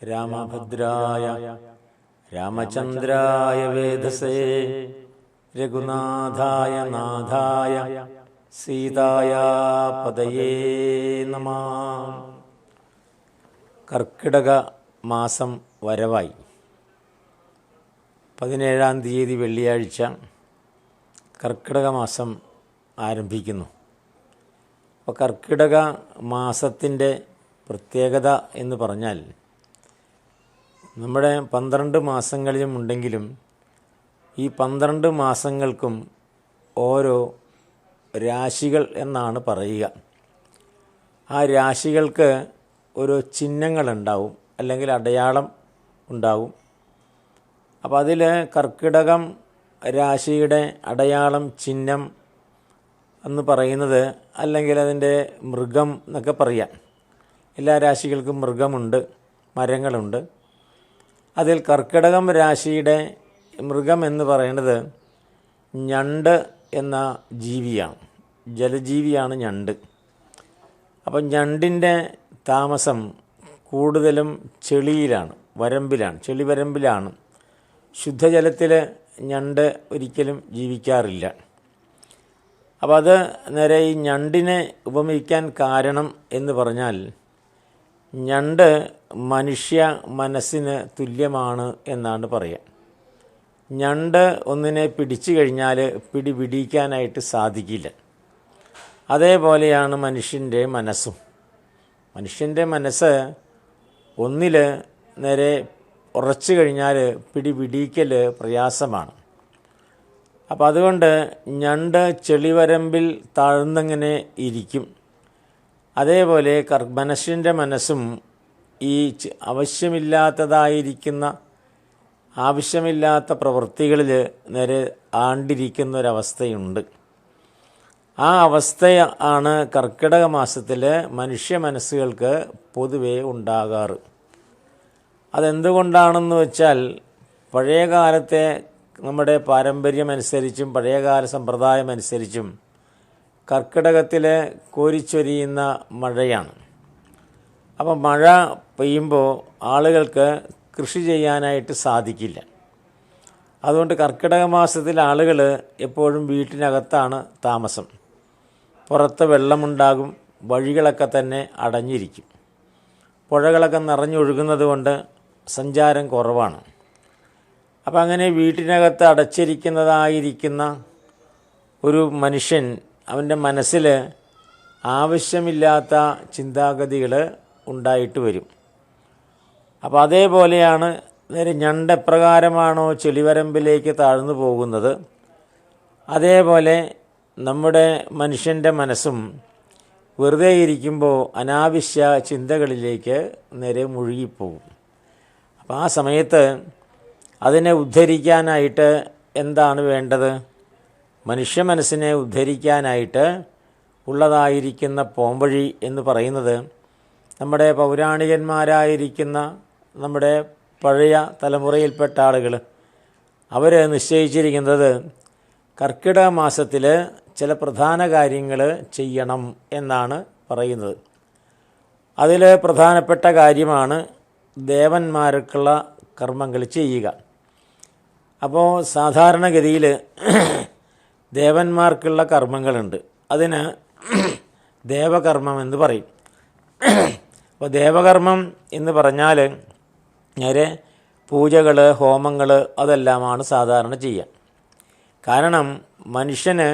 രാമഭദ്രായ രാമചന്ദ്രായ വേദസേ രഘുനാഥായ നാഥായ സീതായ പദയേ നമഃ. കർക്കിടക മാസം വരവായി. 17-ാം തീയതി വെള്ളിയാഴ്ച കർക്കിടക മാസം ആരംഭിക്കുന്നു. അപ്പോൾ കർക്കിടക മാസത്തിൻ്റെ പ്രത്യേകത എന്ന് പറഞ്ഞാൽ, നമ്മുടെ 12 മാസങ്ങളിലും ഉണ്ടെങ്കിലും ഈ 12 മാസങ്ങൾക്കും ഓരോ രാശികൾ എന്നാണ് പറയുക. ആ രാശികൾക്ക് ഓരോ ചിഹ്നങ്ങളുണ്ടാവും, അല്ലെങ്കിൽ അടയാളം ഉണ്ടാവും. അപ്പോൾ അതിൽ കർക്കിടകം രാശിയുടെ അടയാളം, ചിഹ്നം എന്ന് പറയുന്നത്, അല്ലെങ്കിൽ അതിൻ്റെ മൃഗം എന്നൊക്കെ പറയാം. എല്ലാ രാശികൾക്കും മൃഗമുണ്ട്, മരങ്ങളുണ്ട്. അതിൽ കർക്കിടകം രാശിയുടെ മൃഗം എന്ന് പറയുന്നത് ഞണ്ട് എന്ന ജീവിയാണ്, ജലജീവിയാണ് ഞണ്ട്. അപ്പം ഞണ്ടിൻ്റെ താമസം കൂടുതലും ചെളിയിലാണ്, വരമ്പിലാണ്, ചെളിവരമ്പിലാണ്. ശുദ്ധജലത്തിൽ ഞണ്ട് ഒരിക്കലും ജീവിക്കാറില്ല. അപ്പോൾ അത് നേരെ ഈ ഞണ്ടിനെ ഉപമിക്കാൻ കാരണം എന്ന് പറഞ്ഞാൽ, ഞണ്ട് മനുഷ്യ മനസ്സിന് തുല്യമാണ് എന്നാണ് പറയുക. ഞണ്ട് ഒന്നിനെ പിടിച്ചു കഴിഞ്ഞാൽ പിടിക്കാനായിട്ട് സാധിക്കില്ല. അതേപോലെയാണ് മനുഷ്യൻ്റെ മനസ്സും. മനുഷ്യൻ്റെ മനസ്സ് ഒന്നിൽ നേരെ ഉറച്ചു കഴിഞ്ഞാൽ പിടിക്കൽ പ്രയാസമാണ്. അപ്പോൾ അതുകൊണ്ട് ഞണ്ട് ചെളിവരമ്പിൽ താഴ്ന്നിങ്ങനെ ഇരിക്കും. അതേപോലെ മനുഷ്യൻ്റെ മനസ്സും ഈ ആവശ്യമില്ലാത്ത പ്രവൃത്തികളിൽ നേരെ ആണ്ടിരിക്കുന്ന ഒരവസ്ഥയുണ്ട്. ആ അവസ്ഥയാണ് കർക്കിടക മാസത്തിൽ മനുഷ്യ മനസ്സുകൾക്ക് പൊതുവെ ഉണ്ടാകാറ്. അതെന്തുകൊണ്ടാണെന്ന് വെച്ചാൽ, പഴയകാലത്തെ നമ്മുടെ പാരമ്പര്യമനുസരിച്ചും പഴയകാല സമ്പ്രദായമനുസരിച്ചും കർക്കിടകത്തിൽ കോരിച്ചൊരിയുന്ന മഴയാണ്. അപ്പോൾ മഴ പെയ്യുമ്പോൾ ആളുകൾക്ക് കൃഷി ചെയ്യാനായിട്ട് സാധിക്കില്ല. അതുകൊണ്ട് കർക്കിടക മാസത്തിൽ ആളുകൾ എപ്പോഴും വീട്ടിനകത്താണ് താമസം. പുറത്ത് വെള്ളമുണ്ടാകും, വഴികളൊക്കെ തന്നെ അടഞ്ഞിരിക്കും. പുഴകളൊക്കെ നിറഞ്ഞൊഴുകുന്നത് കൊണ്ട് സഞ്ചാരം കുറവാണ്. അപ്പം അങ്ങനെ വീട്ടിനകത്ത് അടച്ചിരിക്കുന്നതായിരിക്കുന്ന ഒരു മനുഷ്യൻ, അവൻ്റെ മനസ്സിൽ ആവശ്യമില്ലാത്ത ചിന്താഗതികൾ ഉണ്ടായിട്ട് വരും. അപ്പോൾ അതേപോലെയാണ് നേരെ ഞണ്ട് എപ്രകാരമാണോ ചെളിവരമ്പിലേക്ക് താഴ്ന്നു പോകുന്നത്, അതേപോലെ നമ്മുടെ മനുഷ്യൻ്റെ മനസ്സും വെറുതെ ഇരിക്കുമ്പോൾ അനാവശ്യ ചിന്തകളിലേക്ക് നേരെ മുഴുകിപ്പോകും. അപ്പോൾ ആ സമയത്ത് അതിനെ ഉദ്ധരിക്കാനായിട്ട് എന്താണ് വേണ്ടത്? മനുഷ്യ മനസ്സിനെ ഉദ്ധരിക്കാനായിട്ട് ഉള്ളതായിരിക്കുന്ന പോംവഴി എന്ന് പറയുന്നത്, നമ്മുടെ പൗരാണികന്മാരായിരിക്കുന്ന നമ്മുടെ പഴയ തലമുറയിൽപ്പെട്ട ആളുകൾ അവർ നിശ്ചയിച്ചിരിക്കുന്നത്, കർക്കിടക മാസത്തിൽ ചില പ്രധാന കാര്യങ്ങൾ ചെയ്യണം എന്നാണ് പറയുന്നത്. അതിൽ പ്രധാനപ്പെട്ട കാര്യമാണ് ദേവന്മാർക്കുള്ള കർമ്മങ്ങൾ ചെയ്യുക. അപ്പോൾ സാധാരണഗതിയിൽ ദേവന്മാർക്കുള്ള കർമ്മങ്ങളുണ്ട്. അതിന് ദേവകർമ്മം എന്ന് പറയും. അപ്പോൾ ദേവകർമ്മം എന്ന് പറഞ്ഞാൽ നേരെ പൂജകൾ, ഹോമങ്ങൾ അതെല്ലാമാണ് സാധാരണ ചെയ്യുക. കാരണം മനുഷ്യന്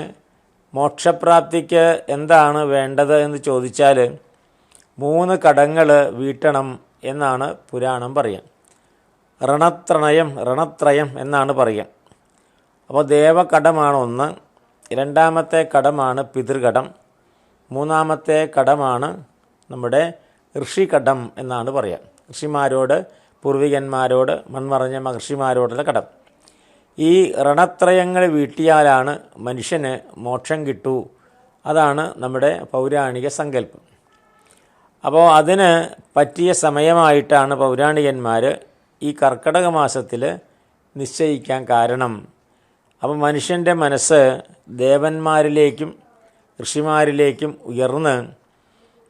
മോക്ഷപ്രാപ്തിക്ക് എന്താണ് വേണ്ടത് എന്ന് ചോദിച്ചാൽ 3 കടങ്ങൾ വീട്ടണം എന്നാണ് പുരാണം പറയുക. ഋണത്രയം എന്നാണ് പറയുക. അപ്പോൾ ദേവകടമാണ് ഒന്ന്, 2ാമത്തെ കടമാണ് പിതൃകടം, 3ാമത്തെ കടമാണ് നമ്മുടെ ഋഷികടം എന്നാണ് പറയുക. ഋഷിമാരോട്, പൂർവികന്മാരോട്, മൺമറഞ്ഞ മഹർഷിമാരോടുള്ള കടം. ഈ ഋണത്രയങ്ങൾ വീട്ടിയാലാണ് മനുഷ്യന് മോക്ഷം കിട്ടൂ. അതാണ് നമ്മുടെ പൗരാണിക സങ്കല്പം. അപ്പോൾ അതിന് പറ്റിയ സമയമായിട്ടാണ് പൗരാണികന്മാർ ഈ കർക്കിടക മാസത്തിൽ നിശ്ചയിക്കാൻ കാരണം. അപ്പം മനുഷ്യൻ്റെ മനസ്സ് ദേവന്മാരിലേക്കും ഋഷിമാരിലേക്കും ഉയർന്ന്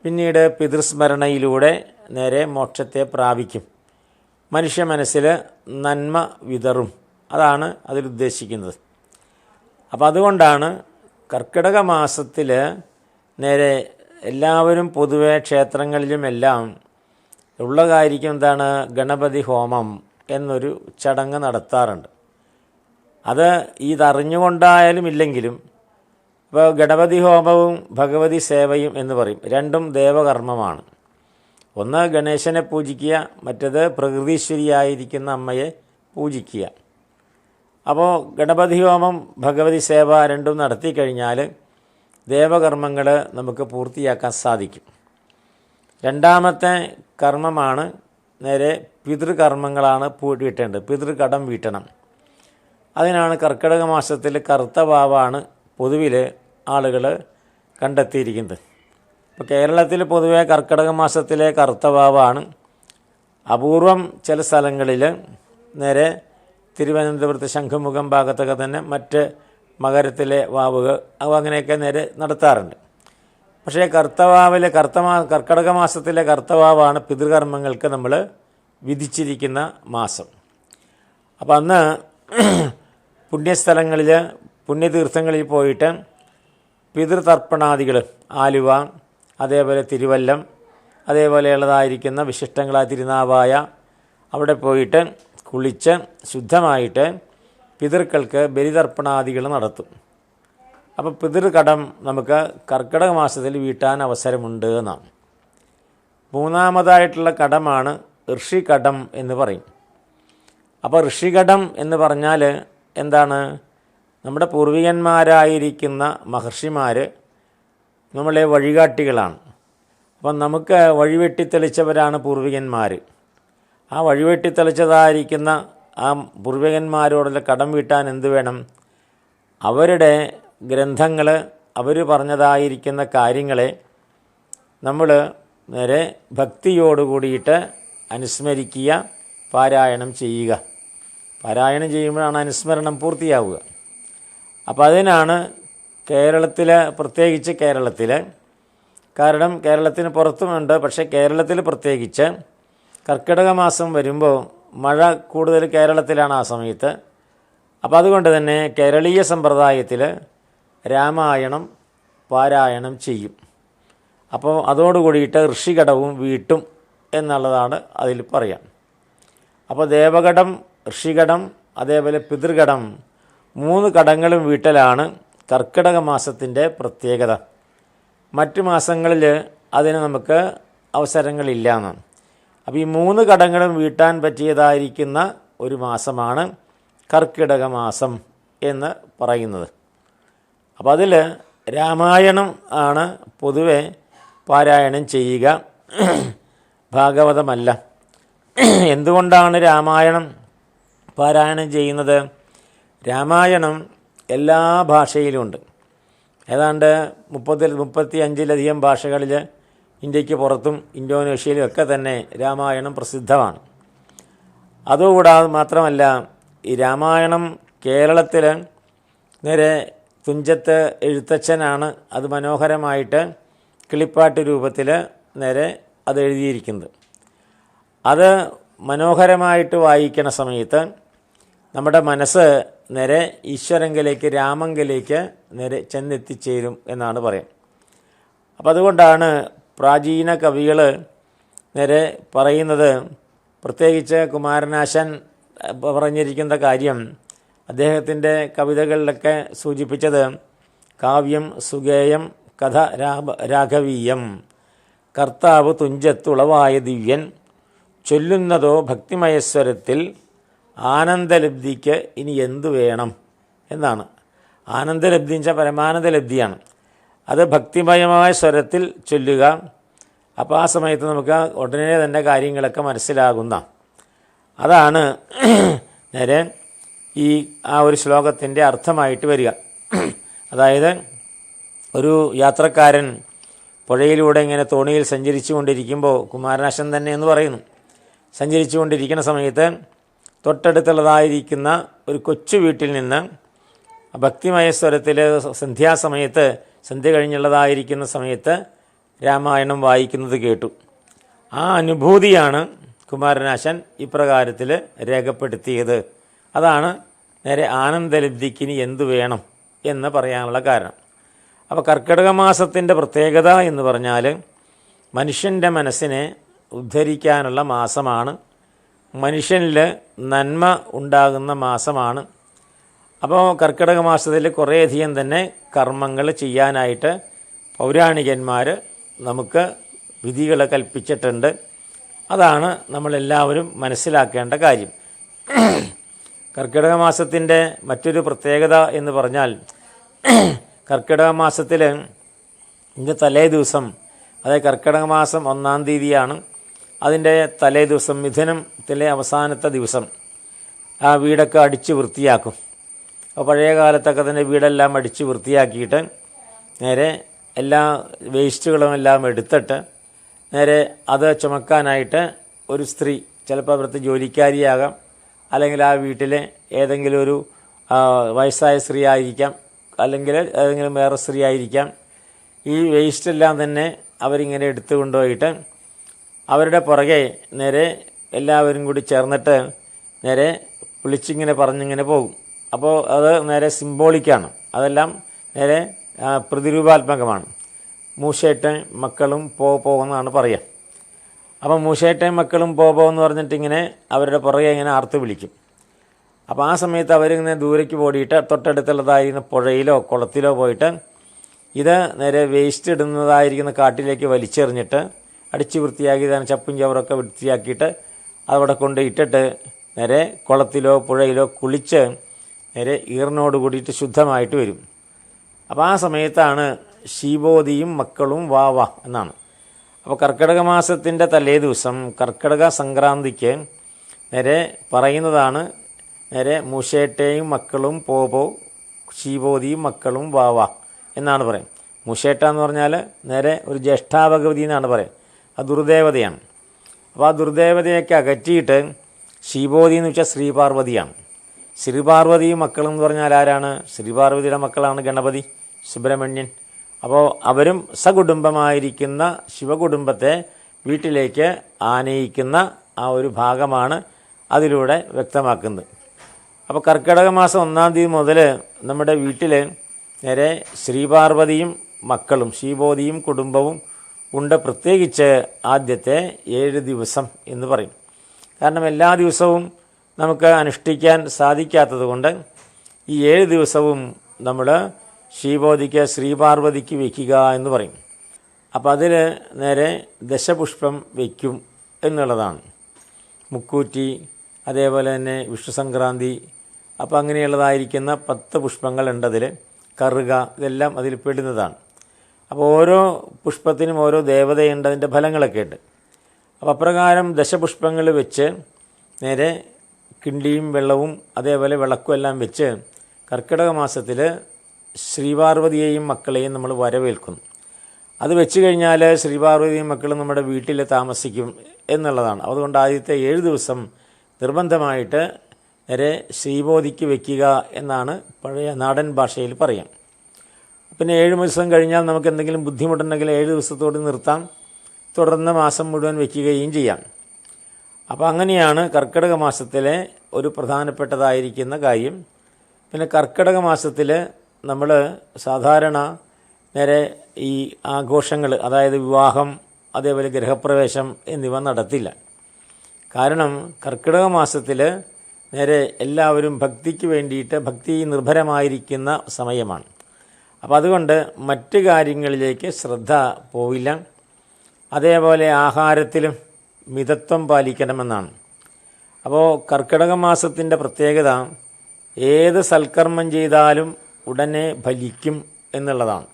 പിന്നീട് പിതൃസ്മരണയിലൂടെ നേരെ മോക്ഷത്തെ പ്രാപിക്കും മനുഷ്യ മനസ്സിൽ നന്മ വിതറും. അതാണ് അതിലുദ്ദേശിക്കുന്നത്. അപ്പം അതുകൊണ്ടാണ് കർക്കിടക മാസത്തിൽ നേരെ എല്ലാവരും പൊതുവെ ക്ഷേത്രങ്ങളിലുമെല്ലാം ഉള്ള കാര്യം എന്താണ്, ഗണപതി ഹോമം എന്നൊരു ചടങ്ങ് നടത്താറുണ്ട്. അത് ഇതറിഞ്ഞുകൊണ്ടായാലും ഇല്ലെങ്കിലും ഇപ്പോൾ ഗണപതി ഹോമവും ഭഗവതി സേവയും എന്ന് പറയും. രണ്ടും ദേവകർമ്മമാണ്. ഒന്ന് ഗണേശനെ പൂജിക്കുക, മറ്റത് പ്രകൃതീശ്വരിയായിരിക്കുന്ന അമ്മയെ പൂജിക്കുക. അപ്പോൾ ഗണപതി ഹോമം ഭഗവതി സേവ രണ്ടും നടത്തി കഴിഞ്ഞാൽ ദേവകർമ്മങ്ങൾ നമുക്ക് പൂർത്തിയാക്കാൻ സാധിക്കും. രണ്ടാമത്തെ കർമ്മമാണ് നേരെ പിതൃകർമ്മങ്ങളാണ് വീട്ടേണ്ടത്. പിതൃകടം വീട്ടണം. അതിനാണ് കർക്കിടക മാസത്തിൽ കറുത്ത വാവാണ് പൊതുവിൽ ആളുകൾ കണ്ടെത്തിയിരിക്കുന്നത്. ഇപ്പോൾ കേരളത്തിൽ പൊതുവെ കർക്കിടക മാസത്തിലെ കറുത്ത വാവാണ്. അപൂർവം ചില സ്ഥലങ്ങളിൽ നേരെ തിരുവനന്തപുരത്ത് ശംഖുമുഖം ഭാഗത്തൊക്കെ തന്നെ മറ്റ് മകരത്തിലെ വാവുകൾ അങ്ങനെയൊക്കെ നേരെ നടത്താറുണ്ട്. പക്ഷേ കർക്കിടക മാസത്തിലെ കർത്തവാവാണ് പിതൃകർമ്മങ്ങൾക്ക് നമ്മൾ വിധിച്ചിരിക്കുന്ന മാസം. അപ്പം അന്ന് പുണ്യസ്ഥലങ്ങളിൽ പുണ്യതീർത്ഥങ്ങളിൽ പോയിട്ട് പിതൃതർപ്പണാദികൾ ആലുവ, അതേപോലെ തിരുവല്ലം, അതേപോലെയുള്ളതായിരിക്കുന്ന വിശിഷ്ടങ്ങളായ തിരുനാവായ അവിടെ പോയിട്ട് കുളിച്ച് ശുദ്ധമായിട്ട് പിതൃക്കൾക്ക് ബലിതർപ്പണാദികൾ നടത്തും. അപ്പോൾ പിതൃകടം നമുക്ക് കർക്കിടക മാസത്തിൽ വീട്ടാൻ അവസരമുണ്ട് എന്നാണ്. മൂന്നാമതായിട്ടുള്ള കടമാണ് ഋഷികടം എന്ന് പറയും. അപ്പോൾ ഋഷികടം എന്ന് പറഞ്ഞാൽ എന്താണ്? നമ്മുടെ പൂർവികന്മാരായിരിക്കുന്ന മഹർഷിമാർ നമ്മളെ വഴികാട്ടികളാണ്. അപ്പം നമുക്ക് വഴിവെട്ടിത്തെളിച്ചവരാണ് പൂർവികന്മാർ. ആ വഴിവെട്ടിത്തെളിച്ചതായിരിക്കുന്ന ആ പൂർവികന്മാരോടുള്ള കടം വീട്ടാൻ എന്ത് വേണം? അവരുടെ ഗ്രന്ഥങ്ങൾ, അവർ പറഞ്ഞതായിരിക്കുന്ന കാര്യങ്ങളെ നമ്മൾ നേരെ ഭക്തിയോടുകൂടിയിട്ട് അനുസ്മരിക്കുക, പാരായണം ചെയ്യുക. പാരായണം ചെയ്യുമ്പോഴാണ് അനുസ്മരണം പൂർത്തിയാവുക. അപ്പോൾ അതിനാണ് കേരളത്തിൽ, പ്രത്യേകിച്ച് കേരളത്തിൽ, കാരണം കേരളത്തിന് പുറത്തുമുണ്ട്, പക്ഷേ കേരളത്തിൽ പ്രത്യേകിച്ച് കർക്കിടക മാസം വരുമ്പോൾ മഴ കൂടുതൽ കേരളത്തിലാണ് ആ സമയത്ത്. അപ്പോൾ അതുകൊണ്ട് തന്നെ കേരളീയ സമ്പ്രദായത്തിൽ രാമായണം പാരായണം ചെയ്യും. അപ്പോൾ അതോടുകൂടിയിട്ട് ഋഷികടവും വീട്ടും എന്നുള്ളതാണ് അതിൽ പറയാം. അപ്പോൾ ദേവകടം, ഋഷികടം, അതേപോലെ പിതൃകടം, 3 കടങ്ങളും വീട്ടലാണ് കർക്കിടക മാസത്തിൻ്റെ പ്രത്യേകത. മറ്റു മാസങ്ങളിൽ അതിന് നമുക്ക് അവസരങ്ങളില്ല എന്നാണ്. അപ്പോൾ ഈ 3 കടങ്ങളും വീട്ടാൻ പറ്റിയതായിരിക്കുന്ന ഒരു മാസമാണ് കർക്കിടക മാസം എന്ന് പറയുന്നത്. അപ്പോൾ അതിൽ രാമായണം ആണ് പൊതുവെ പാരായണം ചെയ്യുക, ഭാഗവതമല്ല. എന്തുകൊണ്ടാണ് രാമായണം പാരായണം ചെയ്യുന്നത്? രാമായണം എല്ലാ ഭാഷയിലുമുണ്ട്. ഏതാണ്ട് 35-ലധികം ഭാഷകളിൽ ഇന്ത്യക്ക് പുറത്തും ഇന്തോനേഷ്യയിലും ഒക്കെ തന്നെ രാമായണം പ്രസിദ്ധമാണ്. അതുകൂടാതെ മാത്രമല്ല, ഈ രാമായണം കേരളത്തിൽ നേരെ തുഞ്ചത്ത് എഴുത്തച്ഛനാണ് അത് മനോഹരമായിട്ട് കിളിപ്പാട്ട് രൂപത്തിൽ നേരെ അത് എഴുതിയിരിക്കുന്നത്. അത് മനോഹരമായിട്ട് വായിക്കണ സമയത്ത് നമ്മുടെ മനസ്സ് നേരെ ഈശ്വരങ്കിലേക്ക്, രാമങ്കിലേക്ക് നേരെ ചെന്നെത്തിച്ചേരും എന്നാണ് പറയാം. അപ്പം അതുകൊണ്ടാണ് പ്രാചീന കവികൾ നേരെ പറയുന്നത്, പ്രത്യേകിച്ച് കുമാരനാശാൻ പറഞ്ഞിരിക്കുന്ന കാര്യം അദ്ദേഹത്തിൻ്റെ കവിതകളിലൊക്കെ സൂചിപ്പിച്ചത്, കാവ്യം സുഗേയം കഥ രാഘവീയം, കർത്താവ് തുഞ്ചത്തുളവായ ദിവ്യൻ, ചൊല്ലുന്നതോ ഭക്തിമയസ്വരത്തിൽ, ആനന്ദലബ്ധിക്ക് ഇനി എന്തു വേണം എന്നാണ്. ആനന്ദലബ്ധി എന്ന് വെച്ചാൽ പരമാനന്ദലബ്ധിയാണ്. അത് ഭക്തിമയമായ സ്വരത്തിൽ ചൊല്ലുക. അപ്പോൾ ആ സമയത്ത് നമുക്ക് ഉടനെ തന്നെ കാര്യങ്ങളൊക്കെ മനസ്സിലാകുന്ന, അതാണ് നേരെ ആ ഒരു ശ്ലോകത്തിൻ്റെ അർത്ഥമായിട്ട് വരിക. അതായത് ഒരു യാത്രക്കാരൻ പുഴയിലൂടെ ഇങ്ങനെ തോണിയിൽ സഞ്ചരിച്ചു കൊണ്ടിരിക്കുമ്പോൾ, കുമാരനാശൻ തന്നെ എന്ന് പറയുന്നു, സഞ്ചരിച്ചു കൊണ്ടിരിക്കുന്ന സമയത്ത് തൊട്ടടുത്തുള്ളതായിരിക്കുന്ന ഒരു കൊച്ചു വീട്ടിൽ നിന്ന് ഭക്തിമയസ്വരത്തിൽ സന്ധ്യാസമയത്ത്, സന്ധ്യ കഴിഞ്ഞുള്ളതായിരിക്കുന്ന സമയത്ത് രാമായണം വായിക്കുന്നത് കേട്ടു. ആ അനുഭൂതിയാണ് കുമാരനാശൻ ഇപ്രകാരത്തിൽ രേഖപ്പെടുത്തിയത്. അതാണ് നേരെ ആനന്ദലബ്ധിക്കിനി എന്തു വേണം എന്ന് പറയാനുള്ള കാരണം. അപ്പോൾ കർക്കിടക മാസത്തിൻ്റെ പ്രത്യേകത എന്ന് പറഞ്ഞാൽ മനുഷ്യൻ്റെ മനസ്സിനെ ഉദ്ധരിക്കാനുള്ള മാസമാണ്, മനുഷ്യനിൽ നന്മ ഉണ്ടാകുന്ന മാസമാണ്. അപ്പോൾ കർക്കിടക മാസത്തിൽ കുറേയധികം തന്നെ കർമ്മങ്ങൾ ചെയ്യാനായിട്ട് പൗരാണികന്മാർ നമുക്ക് വിധികൾ കൽപ്പിച്ചിട്ടുണ്ട്. അതാണ് നമ്മളെല്ലാവരും മനസ്സിലാക്കേണ്ട കാര്യം. കർക്കിടക മാസത്തിൻ്റെ മറ്റൊരു പ്രത്യേകത എന്ന് പറഞ്ഞാൽ കർക്കിടക മാസത്തിൽ ഇന്ന് തലേ ദിവസം, അതായത് കർക്കിടക മാസം 1-ാം തീയതിയാണ്, അതിൻ്റെ തലേ ദിവസം മിഥുനത്തിലെ അവസാനത്തെ ദിവസം ആ വീടൊക്കെ അടിച്ച് വൃത്തിയാക്കും. അപ്പോൾ പഴയ കാലത്തൊക്കെ തന്നെ വീടെല്ലാം അടിച്ച് വൃത്തിയാക്കിയിട്ട് നേരെ എല്ലാ വേസ്റ്റുകളും എല്ലാം എടുത്തിട്ട് നേരെ അത് ചുമക്കാനായിട്ട് ഒരു സ്ത്രീ, ചിലപ്പോൾ അവിടുത്തെ ജോലിക്കാരിയാകാം, അല്ലെങ്കിൽ ആ വീട്ടിലെ ഏതെങ്കിലും ഒരു വയസ്സായ സ്ത്രീ ആയിരിക്കാം, അല്ലെങ്കിൽ ഏതെങ്കിലും വേറെ സ്ത്രീ ആയിരിക്കാം. ഈ വേസ്റ്റെല്ലാം തന്നെ അവരിങ്ങനെ എടുത്തു കൊണ്ടുപോയിട്ട് അവരുടെ പുറകെ നേരെ എല്ലാവരും കൂടി ചേർന്നിട്ട് നേരെ വിളിച്ചിങ്ങനെ പറഞ്ഞിങ്ങനെ പോകും. അപ്പോൾ അത് നേരെ സിംബോളിക്കാണ്, അതെല്ലാം നേരെ പ്രതിരൂപാത്മകമാണ്. മൂശേട്ടൻ മക്കളും പോകുന്നതാണ് പറയുക. അപ്പോൾ മൂശേട്ടൻ മക്കളും പോകുമെന്ന് പറഞ്ഞിട്ട് ഇങ്ങനെ അവരുടെ പുറകെ ഇങ്ങനെ ആർത്ത് വിളിക്കും. അപ്പോൾ ആ സമയത്ത് അവരിങ്ങനെ ദൂരേക്ക് ഓടിയിട്ട് തൊട്ടടുത്തുള്ളതായിരുന്ന പുഴയിലോ കുളത്തിലോ പോയിട്ട് ഇത് നേരെ വേസ്റ്റ് ഇടുന്നതായിരിക്കുന്ന കാട്ടിലേക്ക് വലിച്ചെറിഞ്ഞിട്ട് അടിച്ച് വൃത്തിയാക്കി ചപ്പും ചവറൊക്കെ വൃത്തിയാക്കിയിട്ട് അവിടെ കൊണ്ട് ഇട്ടിട്ട് നേരെ കുളത്തിലോ പുഴയിലോ കുളിച്ച് നേരെ ഈറിനോട് കൂടിയിട്ട് ശുദ്ധമായിട്ട് വരും. അപ്പോൾ ആ സമയത്താണ് ശീബോധിയും മക്കളും വാ എന്നാണ്. അപ്പോൾ കർക്കിടക മാസത്തിൻ്റെ തലേ ദിവസം കർക്കിടക സംക്രാന്തിക്ക് നേരെ പറയുന്നതാണ് നേരെ മൂശേട്ടയും മക്കളും പോ ശീബോധിയും മക്കളും വാ എന്നാണ് പറയും. മൂശേട്ട എന്ന് പറഞ്ഞാൽ നേരെ ഒരു ജ്യേഷ്ഠാഭഗവതി എന്നാണ് പറയും. അത് ദുർദേവതയാണ്. അപ്പോൾ ആ ദുർദേവതയൊക്കെ അകറ്റിയിട്ട് ശീബോധി എന്ന് വെച്ചാൽ ശ്രീപാർവതിയാണ്. ശ്രീപാർവതിയും മക്കളെന്ന് പറഞ്ഞാൽ ആരാണ്? ശ്രീപാർവതിയുടെ മക്കളാണ് ഗണപതി, സുബ്രഹ്മണ്യൻ. അപ്പോൾ അവരും സകുടുംബമായിരിക്കുന്ന ശിവകുടുംബത്തെ വീട്ടിലേക്ക് ആനയിക്കുന്ന ആ ഒരു ഭാഗമാണ് അതിലൂടെ വ്യക്തമാക്കുന്നത്. അപ്പോൾ കർക്കിടക മാസം 1-ാം തീയതി മുതൽ നമ്മുടെ വീട്ടിൽ നേരെ ശ്രീപാർവതിയും മക്കളും ശീബോധിയും കുടുംബവും ഉണ്ട്. പ്രത്യേകിച്ച് ആദ്യത്തെ 7 ദിവസം എന്ന് പറയും. കാരണം എല്ലാ ദിവസവും നമുക്ക് അനുഷ്ഠിക്കാൻ സാധിക്കാത്തത് കൊണ്ട് ഈ 7 ദിവസവും നമ്മൾ ശീബോധിക്ക് ശ്രീപാർവതിക്ക് വയ്ക്കുക എന്ന് പറയും. അപ്പോൾ അതിൽ നേരെ ദശപുഷ്പം വയ്ക്കും എന്നുള്ളതാണ്. മുക്കൂറ്റി, അതേപോലെ തന്നെ വിഷ്ണു സംക്രാന്തി, അപ്പോൾ അങ്ങനെയുള്ളതായിരിക്കുന്ന 10 പുഷ്പങ്ങളുണ്ട് അതിൽ. കറുക, ഇതെല്ലാം അതിൽ പെടുന്നതാണ്. അപ്പോൾ ഓരോ പുഷ്പത്തിനും ഓരോ ദേവതയുണ്ട്, അതിൻ്റെ ഫലങ്ങളൊക്കെ ഉണ്ട്. അപ്പോൾ അപ്രകാരം ദശപുഷ്പങ്ങൾ വെച്ച് നേരെ കിണ്ടിയും വെള്ളവും അതേപോലെ വിളക്കും എല്ലാം വെച്ച് കർക്കിടക മാസത്തിൽ ശ്രീപാർവതിയെയും മക്കളെയും നമ്മൾ വരവേൽക്കുന്നു. അത് വെച്ച് കഴിഞ്ഞാൽ ശ്രീപാർവതിയും മക്കളും നമ്മുടെ വീട്ടിൽ താമസിക്കും എന്നുള്ളതാണ്. അതുകൊണ്ട് ആദ്യത്തെ 7 ദിവസം നിർബന്ധമായിട്ട് നേരെ ശ്രീബോധിക്ക് വയ്ക്കുക എന്നാണ് പഴയ നാടൻ ഭാഷയിൽ പറയാം. പിന്നെ 7 ദിവസം കഴിഞ്ഞാൽ നമുക്ക് എന്തെങ്കിലും ബുദ്ധിമുട്ടുണ്ടെങ്കിൽ 7 ദിവസത്തോട് നിർത്താം, തുടർന്ന് മാസം മുഴുവൻ വയ്ക്കുകയും ചെയ്യാം. അപ്പോൾ അങ്ങനെയാണ് കർക്കിടക മാസത്തിലെ ഒരു പ്രധാനപ്പെട്ടതായിരിക്കുന്ന കാര്യം. പിന്നെ കർക്കിടക മാസത്തിൽ നമ്മൾ സാധാരണ നേരെ ഈ ആഘോഷങ്ങൾ, അതായത് വിവാഹം, അതേപോലെ ഗൃഹപ്രവേശം എന്നിവ നടത്തില്ല. കാരണം കർക്കിടക മാസത്തിൽ നേരെ എല്ലാവരും ഭക്തിക്ക് വേണ്ടിയിട്ട് ഭക്തി നിർഭരമായിരിക്കുന്ന സമയമാണ്. അപ്പോൾ അതുകൊണ്ട് മറ്റ് കാര്യങ്ങളിലേക്ക് ശ്രദ്ധ പോവില്ല. അതേപോലെ ആഹാരത്തിലും മിതത്വം പാലിക്കണമെന്നാണ്. അപ്പോൾ കർക്കിടക മാസത്തിൻ്റെ പ്രത്യേകത ഏത് സൽക്കർമ്മം ചെയ്താലും ഉടനെ ഫലിക്കും എന്നുള്ളതാണ്.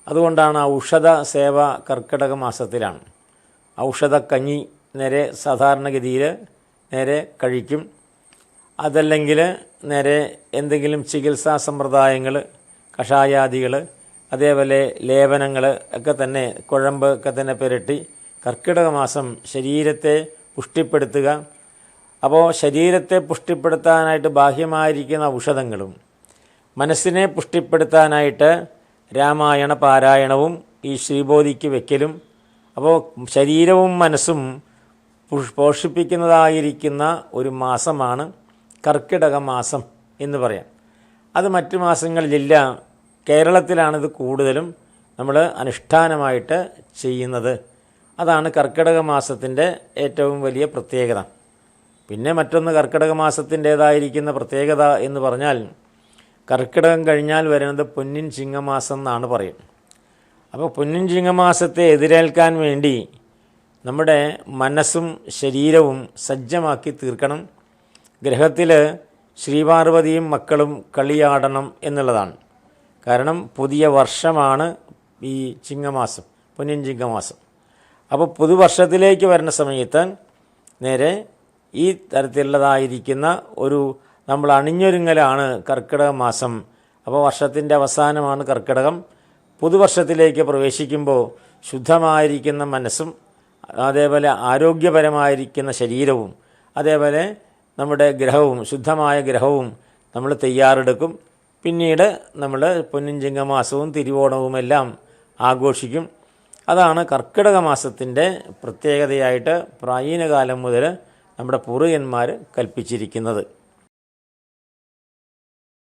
അതുകൊണ്ടാണ് ഔഷധ സേവ കർക്കിടക മാസത്തിലാണ്. ഔഷധക്കഞ്ഞി നേരെ സാധാരണഗതിയിൽ നേരെ കഴിക്കും. അതല്ലെങ്കിൽ നേരെ എന്തെങ്കിലും ചികിത്സാ സമ്പ്രദായങ്ങൾ, കഷായാദികൾ, അതേപോലെ ലേപനങ്ങൾ ഒക്കെ തന്നെ, കുഴമ്പ് ഒക്കെ തന്നെ പുരട്ടി കർക്കിടക മാസം ശരീരത്തെ പുഷ്ടിപ്പെടുത്തുക. അപ്പോൾ ശരീരത്തെ പുഷ്ടിപ്പെടുത്താനായിട്ട് ബാഹ്യമായിരിക്കുന്ന ഔഷധങ്ങളും മനസ്സിനെ പുഷ്ടിപ്പെടുത്താനായിട്ട് രാമായണ പാരായണവും ഈ ശ്രീബോധിക്ക് വയ്ക്കലും. അപ്പോൾ ശരീരവും മനസ്സും പോഷിപ്പിക്കുന്നതായിരിക്കുന്ന ഒരു മാസമാണ് കർക്കിടക മാസം എന്ന് പറയാം. അത് മറ്റു മാസങ്ങളിലില്ല. കേരളത്തിലാണിത് കൂടുതലും നമ്മൾ അനുഷ്ഠാനമായിട്ട് ചെയ്യുന്നത്. അതാണ് കർക്കിടക മാസത്തിൻ്റെ ഏറ്റവും വലിയ പ്രത്യേകത. പിന്നെ മറ്റൊന്ന് കർക്കിടക മാസത്തിൻ്റേതായിരിക്കുന്ന പ്രത്യേകത എന്ന് പറഞ്ഞാൽ, കർക്കിടകം കഴിഞ്ഞാൽ വരുന്നത് പൊന്നിൻ ചിങ്ങമാസം എന്നാണ് പറയും. അപ്പോൾ പൊന്നിൻ ചിങ്ങമാസത്തെ എതിരേൽക്കാൻ വേണ്ടി നമ്മുടെ മനസ്സും ശരീരവും സജ്ജമാക്കി തീർക്കണം. ഗ്രഹത്തിൽ ശ്രീപാർവതിയും മക്കളും കളിയാടണം എന്നുള്ളതാണ്. കാരണം പുതിയ വർഷമാണ് ഈ ചിങ്ങമാസം, പൊന്നിൻ ചിങ്ങമാസം. അപ്പോൾ പുതുവർഷത്തിലേക്ക് വരുന്ന സമയത്ത് നേരെ ഈ തരത്തിലുള്ളതായിരിക്കുന്ന ഒരു നമ്മൾ അണിഞ്ഞൊരുങ്ങലാണ് കർക്കിടക മാസം. അപ്പോൾ വർഷത്തിൻ്റെ അവസാനമാണ് കർക്കിടകം. പുതുവർഷത്തിലേക്ക് പ്രവേശിക്കുമ്പോൾ ശുദ്ധമായിരിക്കുന്ന മനസ്സും അതേപോലെ ആരോഗ്യപരമായിരിക്കുന്ന ശരീരവും അതേപോലെ നമ്മുടെ ഗ്രഹവും ശുദ്ധമായ ഗ്രഹവും നമ്മൾ തയ്യാറെടുക്കും. പിന്നീട് നമ്മൾ പൊന്നിൻ ചിങ്ങമാസവും തിരുവോണവുമെല്ലാം ആഘോഷിക്കും. അതാണ് കർക്കിടക മാസത്തിൻ്റെ പ്രത്യേകതയായിട്ട് പ്രാചീനകാലം മുതൽ നമ്മുടെ പൂർവികന്മാർ കൽപ്പിച്ചിരിക്കുന്നത്.